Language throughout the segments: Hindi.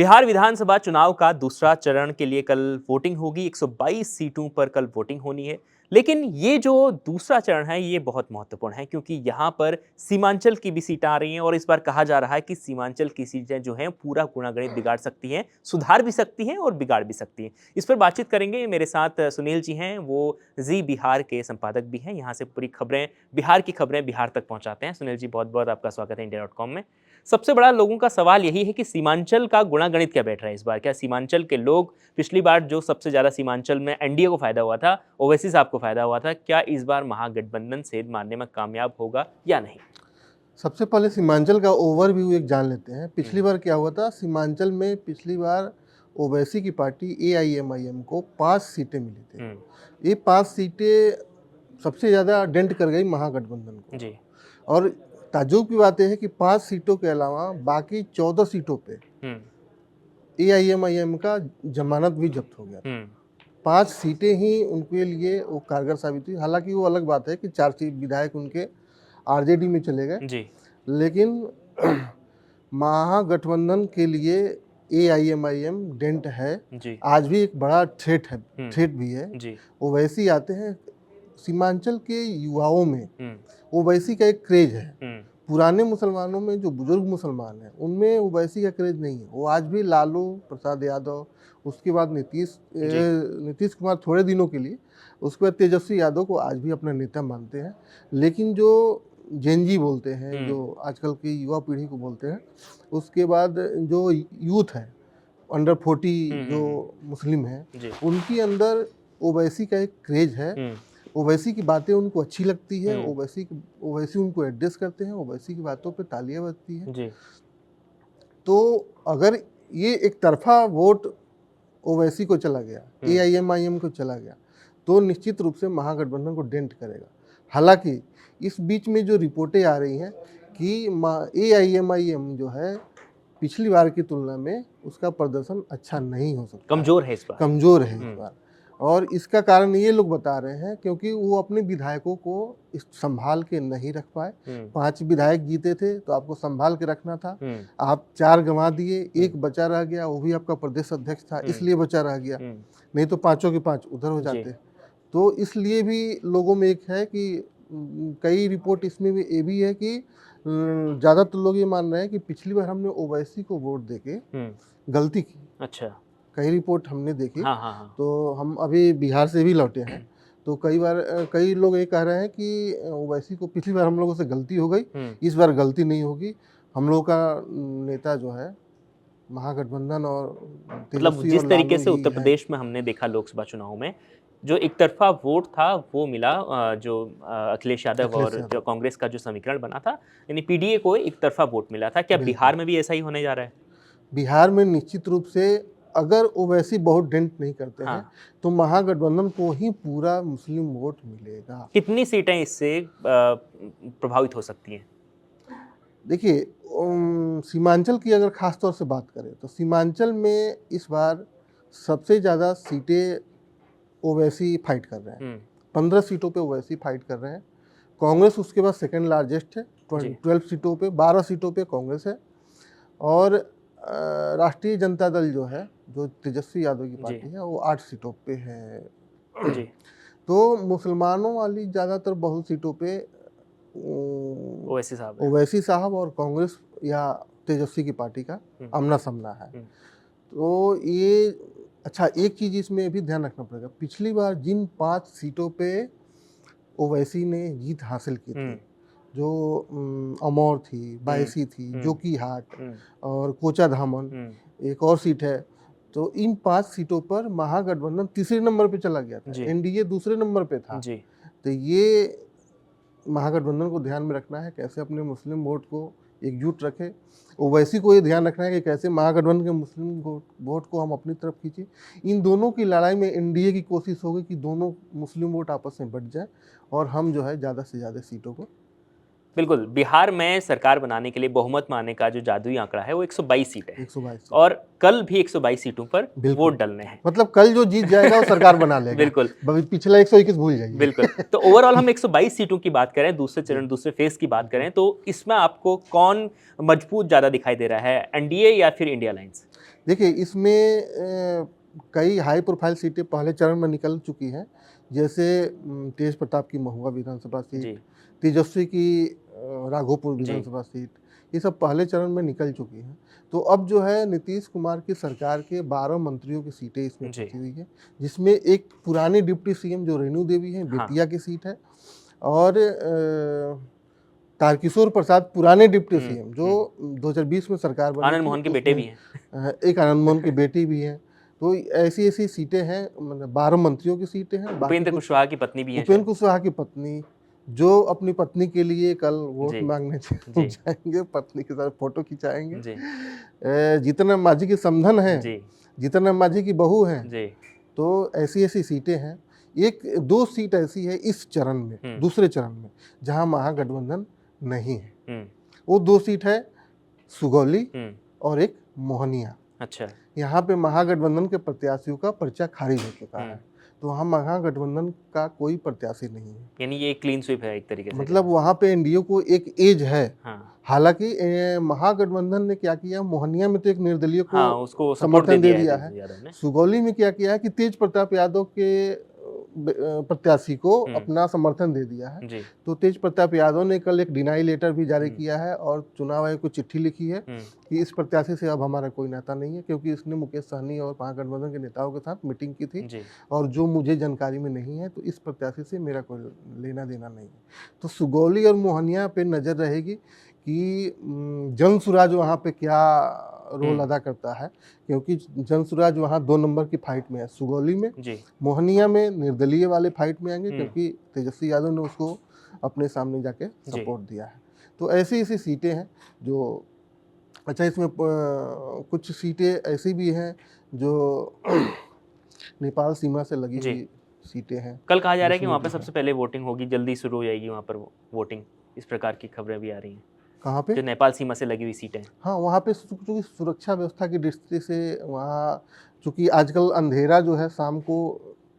बिहार विधानसभा चुनाव का दूसरा चरण के लिए कल वोटिंग होगी। 122 सीटों पर कल वोटिंग होनी है। लेकिन ये जो दूसरा चरण है ये बहुत महत्वपूर्ण है क्योंकि यहाँ पर सीमांचल की भी सीटें आ रही हैं और इस बार कहा जा रहा है कि सीमांचल की सीटें जो हैं पूरा गुणागणित बिगाड़ सकती हैं, सुधार भी सकती हैं और बिगाड़ भी सकती हैं। इस पर बातचीत करेंगे। मेरे साथ सुनील जी हैं, वो जी बिहार के संपादक भी हैं। यहाँ से पूरी खबरें, बिहार की खबरें बिहार तक पहुँचाते हैं। सुनील जी, बहुत बहुत आपका स्वागत है इंडिया.com में। सबसे बड़ा लोगों का सवाल यही है कि सीमांचल का गुणागणित क्या बैठ रहा है इस बार? क्या सीमांचल के लोग, पिछली बार जो सबसे ज़्यादा सीमांचल में एनडीए को फ़ायदा हुआ था, ओवैसी साहब को फ़ायदा हुआ था, क्या इस बार महागठबंधन सेध मारने में कामयाब होगा या नहीं? सबसे पहले सीमांचल का ओवरव्यू एक जान लेते हैं। पिछली बार क्या हुआ था, सीमांचल में पिछली बार ओवैसी की पार्टी एआईएमआईएम को 5 सीटें मिली थी। ये 5 सीटें सबसे ज़्यादा डेंट कर गई महागठबंधन को। जी। और ताज्जुब की बात यह है कि 5 सीटों के अलावा बाकी 14 सीटों पे एआईएमआईएम का जमानत भी जब्त हो गया। 5 सीटें ही उनके लिए वो कारगर साबित हुई। हालांकि वो अलग बात है कि 4 विधायक उनके आरजेडी में चले गए जी। लेकिन महागठबंधन के लिए एआईएमआईएम डेंट है जी। आज भी एक बड़ा थ्रेट है, थ्रेट भी है। जी। ओवैसी आते हैं, सीमांचल के युवाओं में ओवैसी का एक क्रेज है। पुराने मुसलमानों में जो बुजुर्ग मुसलमान हैं उनमें ओवैसी का क्रेज नहीं है। वो आज भी लालू प्रसाद यादव, उसके बाद नीतीश कुमार थोड़े दिनों के लिए, उसके बाद तेजस्वी यादव को आज भी अपना नेता मानते हैं। लेकिन जो जेनजी बोलते हैं, जो आजकल की युवा पीढ़ी को बोलते हैं, उसके बाद जो यूथ है अंडर 40 जो मुस्लिम हैं, उनके अंदर ओवैसी का एक क्रेज है। ओवैसी की बातें उनको अच्छी लगती है, ओवैसी उनको एड्रेस करते हैं, ओवैसी की बातों पे तालियां बजती हैं। तो अगर ये एक तरफा वोट ओवैसी को चला गया, एआईएमआईएम को चला गया, तो निश्चित रूप से महागठबंधन को डेंट करेगा। हालांकि इस बीच में जो रिपोर्टें आ रही हैं कि एआईएमआईएम जो है पिछली बार की तुलना में उसका प्रदर्शन अच्छा नहीं हो सकता, कमजोर है इस बार। कमजोर है इस बार। और इसका कारण ये लोग बता रहे हैं क्योंकि वो अपने विधायकों को संभाल के नहीं रख पाए। 5 विधायक जीते थे तो आपको संभाल के रखना था, आप 4 गंवा दिए, 1 बचा रह गया, वो भी आपका प्रदेश अध्यक्ष था इसलिए बचा रह गया, नहीं तो 5 के 5 उधर हो जाते। तो इसलिए भी लोगों में एक है कि कई रिपोर्ट इसमें भी ये भी है कि ज़्यादातर लोग ये मान रहे हैं कि पिछली बार हमने ओवैसी को वोट देके गलती की। अच्छा। कई रिपोर्ट हमने देखी। हाँ। तो हम अभी बिहार से भी लौटे हैं, तो कई लोग ये कह रहे हैं कि ओवैसी को पिछली बार हम लोगों से गलती हो गई, इस बार गलती नहीं होगी। हम लोग का नेता जो है महागठबंधन और मतलब जिस तरीके से उत्तर प्रदेश में हमने देखा लोकसभा चुनाव में जो एक तरफा वोट था वो मिला, जो अखिलेश यादव और जो कांग्रेस का जो समीकरण बना था, यानी पीडीए को एक तरफा वोट मिला था। क्या बिहार में भी ऐसा ही होने जा रहा है? बिहार में निश्चित रूप से अगर ओवैसी बहुत डेंट नहीं करते हैं तो महागठबंधन को ही पूरा मुस्लिम वोट मिलेगा। कितनी सीटें इससे प्रभावित हो सकती हैं? देखिए, सीमांचल की अगर खास तौर से बात करें तो सीमांचल में इस बार सबसे ज़्यादा सीटें ओवैसी फाइट कर रहे हैं। 15 सीटों पे ओवैसी फाइट कर रहे हैं। कांग्रेस उसके बाद सेकंड लार्जेस्ट है, 12 सीटों पे, 12 सीटों पे कांग्रेस है। और राष्ट्रीय जनता दल जो है, जो तेजस्वी यादव की पार्टी है, वो 8 सीटों पे है। जी। तो मुसलमानों वाली ज़्यादातर बहुत सीटों पे ओवैसी साहब और कांग्रेस या तेजस्वी की पार्टी का आमना सामना है। तो ये अच्छा, एक चीज़ इसमें भी ध्यान रखना पड़ेगा, पिछली बार जिन 5 सीटों पे ओवैसी ने जीत हासिल की थी, जो अमौर थी, बायसी थी, जोकीहाट और कोचाधामन, एक और सीट है, तो इन 5 सीटों पर महागठबंधन तीसरे नंबर पे चला गया था, एनडीए दूसरे नंबर पे था। तो ये महागठबंधन को ध्यान में रखना है कैसे अपने मुस्लिम वोट को एकजुट रखे। ओवैसी को ये ध्यान रखना है कि कैसे महागठबंधन के मुस्लिम वोट को हम अपनी तरफ खींचे। इन दोनों की लड़ाई में एनडीए की कोशिश होगी कि दोनों मुस्लिम वोट आपस में बट जाए और हम जो है ज़्यादा से ज़्यादा सीटों को। बिल्कुल, बिहार में सरकार बनाने के लिए बहुमत पाने का जो जादुई आंकड़ा है वो 122 सीटें हैं। 122 और कल भी 122 सीटों पर वोट डालने हैं। मतलब कल जो जीत जाएगा वो सरकार बना लेगा। बिल्कुल, पिछला 121 भूल जाइए। बिल्कुल। तो ओवरऑल हम 122 सीटों की बात करें, दूसरे चरण, दूसरे फेज की बात करें, तो इसमें आपको कौन मजबूत ज़्यादा दिखाई दे रहा है, एनडीए या फिर इंडिया अलायंस? देखिए इसमें कई हाई प्रोफाइल सीटें पहले चरण में निकल चुकी हैं, जैसे तेज प्रताप की महुआ विधानसभा जी। सीट, तेजस्वी की राघोपुर जी। विधानसभा सीट, ये सब पहले चरण में निकल चुकी हैं। तो अब जो है नीतीश कुमार की सरकार के 12 मंत्रियों की सीटें इसमें जी। बची हुई है, जिसमें एक पुरानी डिप्टी सीएम जो रेणु देवी हैं, हाँ। बेतिया की सीट है, और तारकिशोर प्रसाद पुराने डिप्टी सीएम जो 2020 में सरकार बनी आनंद थी, मोहन के बेटे भी उसमें हैं। एक आनंद मोहन की बेटी भी हैं। तो ऐसी ऐसी सीटें हैं, मतलब 12 मंत्रियों की सीटें हैं। बाकी उपेंद्र कुछ कुशवाहा की पत्नी भी हैं उपेंद्र शायद। कुशवाहा की पत्नी, जो अपनी पत्नी के लिए कल वोट जी। मांगने जी। जाएंगे, पत्नी के साथ फोटो खिंचाएंगे। जी। जीतन राम मांझी की समधन है, जी। जीतन राम मांझी की बहू है। जी। तो ऐसी ऐसी सीटें हैं। एक दो सीट ऐसी है इस चरण में, दूसरे चरण में, जहां महागठबंधन नहीं है। वो दो सीट है सुगौली और एक मोहनिया। अच्छा। यहाँ पे महागठबंधन के प्रत्याशियों का पर्चा खारिज हो चुका है, तो वहाँ महागठबंधन का कोई प्रत्याशी नहीं है। यानी ये क्लीन स्वीप है एक तरीके से, मतलब वहाँ पे एनडीए को एक एज है। हाँ। हालांकि महागठबंधन ने क्या किया, मोहनिया में तो एक निर्दलीय को हाँ, उसको सपोर्ट समर्थन दे है दिया तेजस्वी यादव है। ने। सुगौली में क्या किया है कि तेज प्रताप यादव के प्रत्याशी को अपना समर्थन दे दिया है। जी। तो तेज प्रताप यादव ने कल एक डिनाई लेटर भी जारी किया है और चुनाव आयोग को चिट्ठी लिखी है कि इस प्रत्याशी से अब हमारा कोई नाता नहीं है, क्योंकि इसने मुकेश सहनी और महागठबंधन के नेताओं के साथ मीटिंग की थी जी। और जो मुझे जानकारी में नहीं है, तो इस प्रत्याशी से मेरा कोई लेना देना नहीं है। तो सुगौली और मोहनिया पे नज़र रहेगी कि जनसुराज वहाँ पे क्या रोल अदा करता है, क्योंकि जनसुराज वहाँ 2 नंबर की फाइट में है, सुगौली में। जी। मोहनिया में निर्दलीय वाले फाइट में आएंगे, क्योंकि तेजस्वी यादव ने उसको अपने सामने जाके सपोर्ट दिया है। तो ऐसी ऐसी सीटें हैं जो, अच्छा इसमें कुछ सीटें ऐसी भी हैं जो नेपाल सीमा से लगी हुई सीटें हैं। कल कहा जा रहा है कि वहाँ पर सबसे पहले वोटिंग होगी, जल्दी शुरू हो जाएगी वहाँ पर वोटिंग, इस प्रकार की खबरें भी आ रही हैं। कहाँ पे? जो नेपाल सीमा से लगी हुई सीटें। हाँ, वहाँ पे चूँकि सुरक्षा व्यवस्था की दृष्टि से वहाँ, चूँकि आजकल अंधेरा जो है शाम को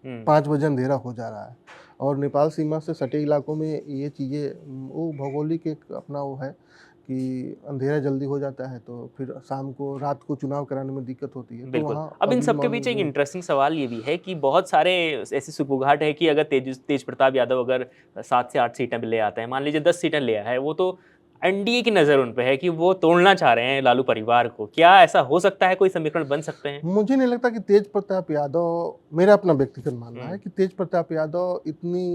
5 बजे अंधेरा हो जा रहा है, और नेपाल सीमा से सटे इलाकों में ये चीज़ें, वो भौगोलिक एक अपना वो है कि अंधेरा जल्दी हो जाता है, तो फिर शाम को रात को चुनाव कराने में दिक्कत होती है। बिल्कुल। तो वहाँ अब इन सब के बीच एक इंटरेस्टिंग सवाल ये भी है कि बहुत सारे ऐसी सुगबुगाहट है कि अगर तेज प्रताप यादव अगर 7 से 8 सीटें ले आता है, मान लीजिए 10 सीटें ले आया है, वो तो एनडीए की नज़र उन पे है कि वो तोड़ना चाह रहे हैं लालू परिवार को। क्या ऐसा हो सकता है, कोई समीकरण बन सकते हैं? मुझे नहीं लगता कि तेज प्रताप यादव, मेरा अपना व्यक्तिगत मानना है कि तेज प्रताप यादव इतनी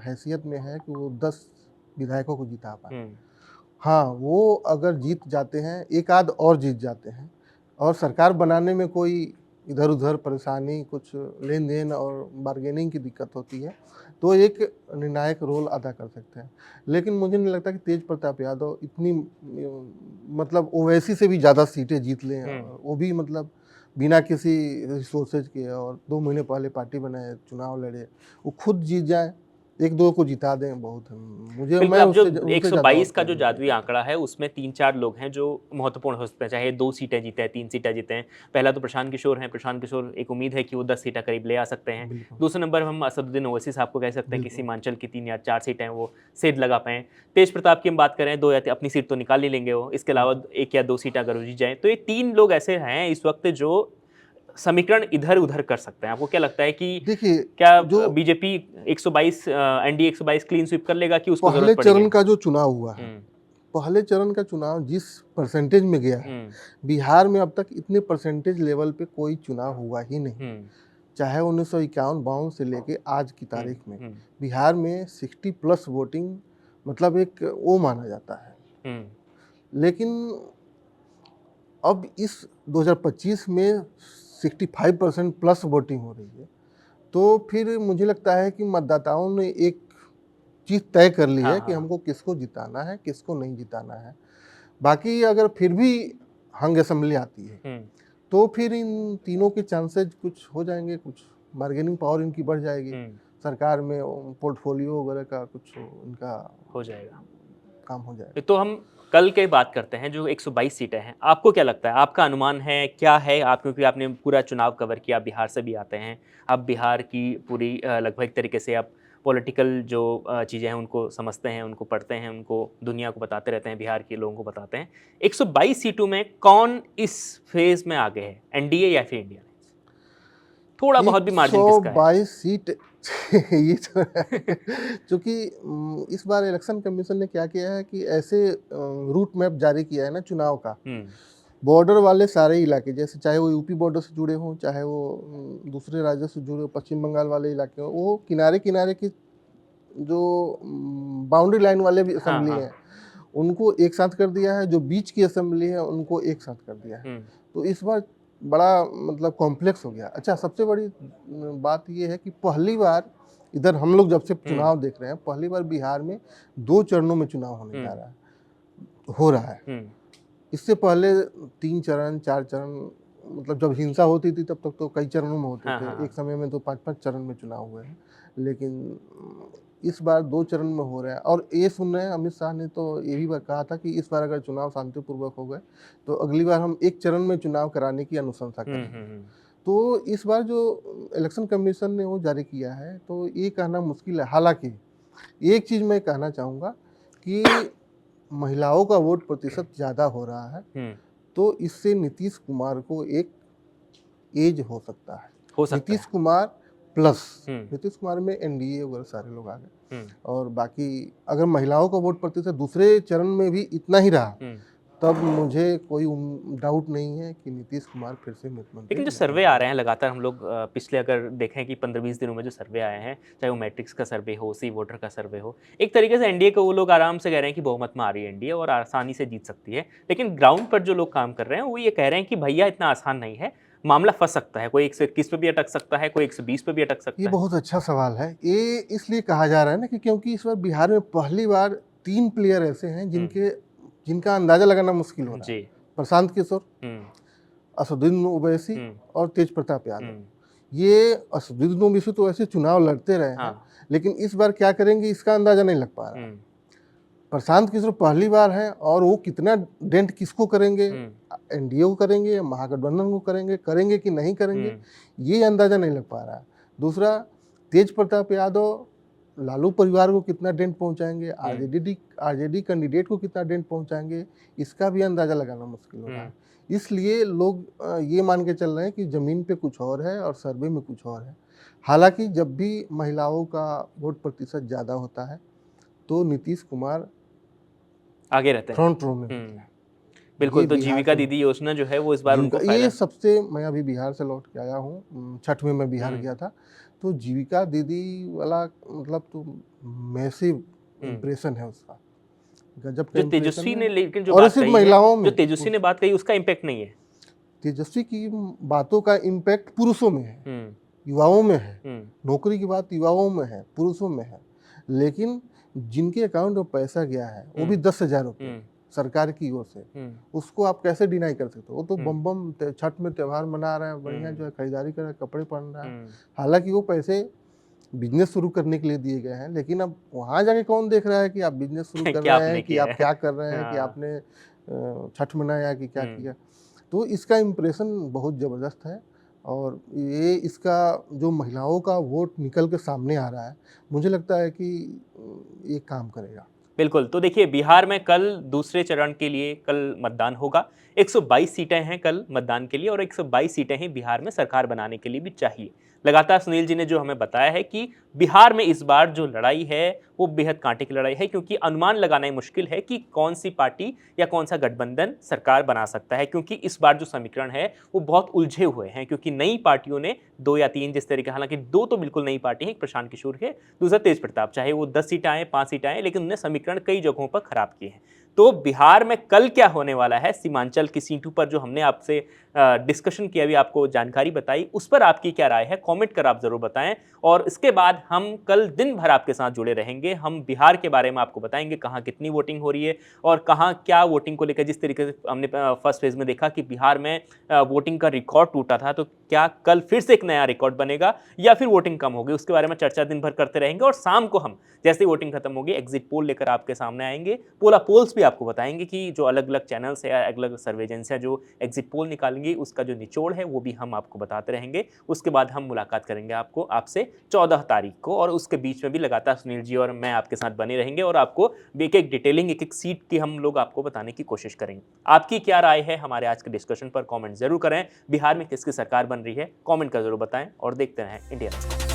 हैसियत में है कि वो 10 विधायकों को जिता पाए। हाँ, वो अगर जीत जाते हैं, एक आध और जीत जाते हैं, और सरकार बनाने में कोई इधर उधर परेशानी, कुछ लेन देन और बार्गेनिंग की दिक्कत होती है, तो एक निर्णायक रोल अदा कर सकते हैं। लेकिन मुझे नहीं लगता कि तेज प्रताप यादव इतनी, मतलब ओवैसी से भी ज़्यादा सीटें जीत लें, वो भी मतलब बिना किसी रिसोर्सेज के, और 2 महीने पहले पार्टी बनाए, चुनाव लड़े, वो खुद जीत जाए, 1-2 को जिता दें, बहुत है। मुझे, मैं अब जो उससे 122 का जो जादुई आंकड़ा है, उसमें 3-4 लोग हैं जो महत्वपूर्ण हो सकते हैं, चाहे 2 सीटें जीते हैं, 3 सीटें जीते हैं। पहला तो प्रशांत किशोर हैं, प्रशांत किशोर एक उम्मीद है कि वो 10 सीटें करीब ले आ सकते हैं। दूसरे नंबर हम असदुद्दीन ओवैसी साहब को कह सकते हैं कि सीमांचल की 3 या 4 सीटें वो सेध लगा पाएँ। तेज प्रताप की हम बात करें, 2 या अपनी सीट तो निकाल ही लेंगे वो, इसके अलावा 1 या 2 सीटें अगर जीत जाएँ, तो ये 3 लोग ऐसे हैं इस वक्त जो समीकरण इधर-उधर कर सकते हैं। आपको क्या लगता है कि देखिए, क्या जो बीजेपी 122 एनडीए 122 क्लीन स्वीप कर लेगा कि उसको पहले जरूरत पड़ेगी? चरण का जो चुनाव हुआ है, पहले चरण का चुनाव जिस परसेंटेज में गया है, बिहार में अब तक इतने परसेंटेज लेवल पे कोई चुनाव हुआ ही नहीं। चाहे 1951-52 से लेके आज की तारीख में बिहार में 60+ वोटिंग, मतलब एक वो माना जाता है। लेकिन अब इस 2025 में 65% प्लस वोटिंग हो रही है, तो फिर मुझे लगता है कि मतदाताओं ने एक चीज़ तय कर ली है कि हमको किसको जिताना है, किसको नहीं जिताना है। बाकी अगर फिर भी हंग असेंबली आती है, तो फिर इन तीनों के चांसेज कुछ हो जाएंगे, कुछ बार्गेनिंग पावर इनकी बढ़ जाएगी, सरकार में पोर्टफोलियो वगैरह का कुछ इनका हो जाएगा, काम हो जाएगा। तो हम कल के बात करते हैं, जो 122 सीटें हैं, आपको क्या लगता है, आपका अनुमान है क्या है? आप, क्योंकि आपने पूरा चुनाव कवर किया, बिहार से भी आते हैं, आप बिहार की पूरी लगभग तरीके से आप पॉलिटिकल जो चीज़ें हैं उनको समझते हैं, उनको पढ़ते हैं, उनको दुनिया को बताते रहते हैं, बिहार के लोगों को बताते हैं। 122 सीटों में कौन इस फेज़ में आगे है, एनडीए या फिर इंडिया? थोड़ा बहुत भी मार्जिन किसका है? 122 सीट ये तो चूँकि इस बार इलेक्शन कमीशन ने क्या किया है कि ऐसे रूट मैप जारी किया है ना चुनाव का, बॉर्डर वाले सारे इलाके, जैसे चाहे वो यूपी बॉर्डर से जुड़े हों, चाहे वो दूसरे राज्यों से जुड़े हो, पश्चिम बंगाल वाले इलाके हों, वो किनारे-किनारे की जो बाउंड्री लाइन वाले भी हाँ, असेंबली हाँ। हैं, उनको एक साथ कर दिया है, जो बीच की असेंबली है, उनको एक साथ कर दिया है। तो इस बार बड़ा मतलब कॉम्प्लेक्स हो गया। अच्छा, सबसे बड़ी बात ये है कि पहली बार इधर हम लोग जब से चुनाव देख रहे हैं, पहली बार बिहार में 2 चरणों में चुनाव होने जा रहा है, हो रहा है। इससे पहले 3 चरण, 4 चरण, मतलब जब हिंसा होती थी तब तक तो कई चरणों में होते हाँ, थे। हाँ, हाँ। एक समय में तो 5-5 चरण में चुनाव हुए हैं। लेकिन इस बार 2 चरण में हो रहा है और ये सुन रहे हैं, अमित शाह ने तो ये भी कहा था कि इस बार अगर चुनाव शांतिपूर्वक हो गए, तो अगली बार हम 1 चरण में चुनाव कराने की अनुशंसा करेंगे। तो इस बार जो इलेक्शन कमीशन ने वो जारी किया है, तो ये कहना मुश्किल है। हालाँकि एक चीज़ मैं कहना चाहूँगा कि महिलाओं का वोट प्रतिशत ज़्यादा हो रहा है, तो इससे नीतीश कुमार को एक एज हो सकता है। हो सकता नीतीश है। कुमार प्लस, नीतीश कुमार में एनडीए वगैरह सारे लोग आ गए, और बाकी अगर महिलाओं का वोट प्रतिशत दूसरे चरण में भी इतना ही रहा, तब मुझे कोई डाउट नहीं है कि नीतीश कुमार फिर से मुख्यमंत्री लेकिन जो नहीं सर्वे आ होंगे। रहे हैं लगातार, हम लोग पिछले अगर देखें कि 15-20 दिनों में जो सर्वे आए हैं, चाहे वो मैट्रिक्स का सर्वे हो, सी वोटर का सर्वे हो, एक तरीके से एनडीए को वो लोग आराम से कह रहे हैं कि बहुमत में आ रही है एनडीए और आसानी से जीत सकती है। लेकिन ग्राउंड पर जो लोग काम कर रहे हैं वो ये कह रहे हैं कि भैया इतना आसान नहीं है, मामला फंस सकता है, कोई 121 पे भी अटक सकता है, कोई 120 पे भी अटक ये सकता है। बहुत अच्छा सवाल है। ये इसलिए कहा जा रहा है ना कि क्योंकि इस बार बिहार में पहली बार 3 प्लेयर ऐसे हैं जिनका अंदाज़ा लगाना मुश्किल हो रहा है। जी। प्रशांत किशोर, असदुद्दीन ओवैसी और तेज प्रताप यादव। ये असदुद्दीन ओवैसी तो ऐसे चुनाव लड़ते रहे हैं, लेकिन इस बार क्या करेंगे इसका अंदाज़ा नहीं लग पा रहा है। प्रशांत किशोर पहली बार है और वो कितना डेंट किसको करेंगे, एनडीए को करेंगे, महागठबंधन को करेंगे कि नहीं करेंगे, ये अंदाज़ा नहीं लग पा रहा है। दूसरा, तेज प्रताप यादव लालू परिवार को कितना डेंट पहुंचाएंगे, आरजेडी कैंडिडेट को कितना डेंट पहुंचाएंगे, इसका भी अंदाज़ा लगाना मुश्किल हो रहा है। इसलिए लोग ये मान के चल रहे हैं कि ज़मीन पे कुछ और है और सर्वे में कुछ और है। हालांकि जब भी महिलाओं का वोट प्रतिशत ज़्यादा होता है, तो नीतीश कुमार आगे रहते हैं। फ्रंट रो में होते हैं। बिल्कुल, ये तो बिहार जीविका से दीदी योजना जो है वो इस बार उनको ये फ़ायदा। सबसे, मैं अभी बिहार से लौट के आया हूँ, छठ में मैं बिहार गया था, तो जीविका दीदी वाला मतलब तो मैसिव इम्प्रेशन है उसका, गजब का जो इम्प्रेशन तेजस्वी ने है। लेकिन जो और बात सिर्फ कही है, महिलाओं जो में, तेजस्वी ने बात कही उसका इम्पैक्ट नहीं है। तेजस्वी की बातों का इम्पैक्ट पुरुषों में है, युवाओं में है। नौकरी की बात युवाओं में है, पुरुषों में है। लेकिन जिनके अकाउंट में पैसा गया है, वो भी 10,000 रुपये सरकार की ओर से, उसको आप कैसे डिनाई कर सकते हो? वो तो बम छठ में त्यौहार मना रहे हैं, बढ़िया जो है खरीदारी कर रहे हैं, कपड़े पहन रहा है। हालांकि वो पैसे बिजनेस शुरू करने के लिए दिए गए हैं, लेकिन अब वहाँ जाके कौन देख रहा है कि आप बिजनेस शुरू कर क्या रहे आपने हैं, कि किया आप है। क्या कर रहे हैं, कि आपने छठ मनाया कि क्या किया। तो इसका इम्प्रेशन बहुत ज़बरदस्त है, और ये इसका जो महिलाओं का वोट निकल के सामने आ रहा है, मुझे लगता है कि ये काम करेगा। बिल्कुल, तो देखिए बिहार में कल दूसरे चरण के लिए कल मतदान होगा। 122 सीटें हैं कल मतदान के लिए और 122 सीटें ही बिहार में सरकार बनाने के लिए भी चाहिए। लगातार सुनील जी ने जो हमें बताया है कि बिहार में इस बार जो लड़ाई है वो बेहद कांटे की लड़ाई है, क्योंकि अनुमान लगाना ही मुश्किल है कि कौन सी पार्टी या कौन सा गठबंधन सरकार बना सकता है, क्योंकि इस बार जो समीकरण है वो बहुत उलझे हुए हैं, क्योंकि नई पार्टियों ने 2 या 3 जिस तरीके, हालांकि 2 तो बिल्कुल नई पार्टी है, एक प्रशांत किशोर है, दूसरा तेज प्रताप, चाहे वो 10 सीटें आए 5 सीटें आए, लेकिन उन्होंने समीकरण कई जगहों पर खराब किए हैं। तो बिहार में कल क्या होने वाला है, सीमांचल की सीटों पर जो हमने आपसे डिस्कशन किया, अभी आपको जानकारी बताई, उस पर आपकी क्या राय है, कमेंट कर आप जरूर बताएं। और इसके बाद हम कल दिन भर आपके साथ जुड़े रहेंगे। हम बिहार के बारे में आपको बताएंगे कहाँ कितनी वोटिंग हो रही है और कहाँ क्या वोटिंग को लेकर, जिस तरीके से हमने फर्स्ट फेज में देखा कि बिहार में वोटिंग का रिकॉर्ड टूटा था, तो क्या कल फिर से एक नया रिकॉर्ड बनेगा या फिर वोटिंग कम होगी, उसके बारे में चर्चा दिन भर करते रहेंगे। और शाम को हम जैसे ही वोटिंग खत्म होगी एग्जिट पोल लेकर आपके सामने आएंगे, पोल्स भी आपको बताएंगे कि जो अलग अलग चैनल्स है, अलग अलग सर्वे एजेंसियां जो एग्जिट पोल निकालेंगे होंगी उसका जो निचोड़ है वो भी हम आपको बताते रहेंगे। उसके बाद हम मुलाकात करेंगे आपसे 14 तारीख को, और उसके बीच में भी लगातार सुनील जी और मैं आपके साथ बने रहेंगे और आपको एक-एक डिटेलिंग, एक-एक सीट की हम लोग आपको बताने की कोशिश करेंगे। आपकी क्या राय है हमारे आज के डिस्कशन पर? कमेंट जरूर करें। बिहार में किसकी सरकार बन रही है? कमेंट कर जरूर बताएं और देखते रहें इंडिया।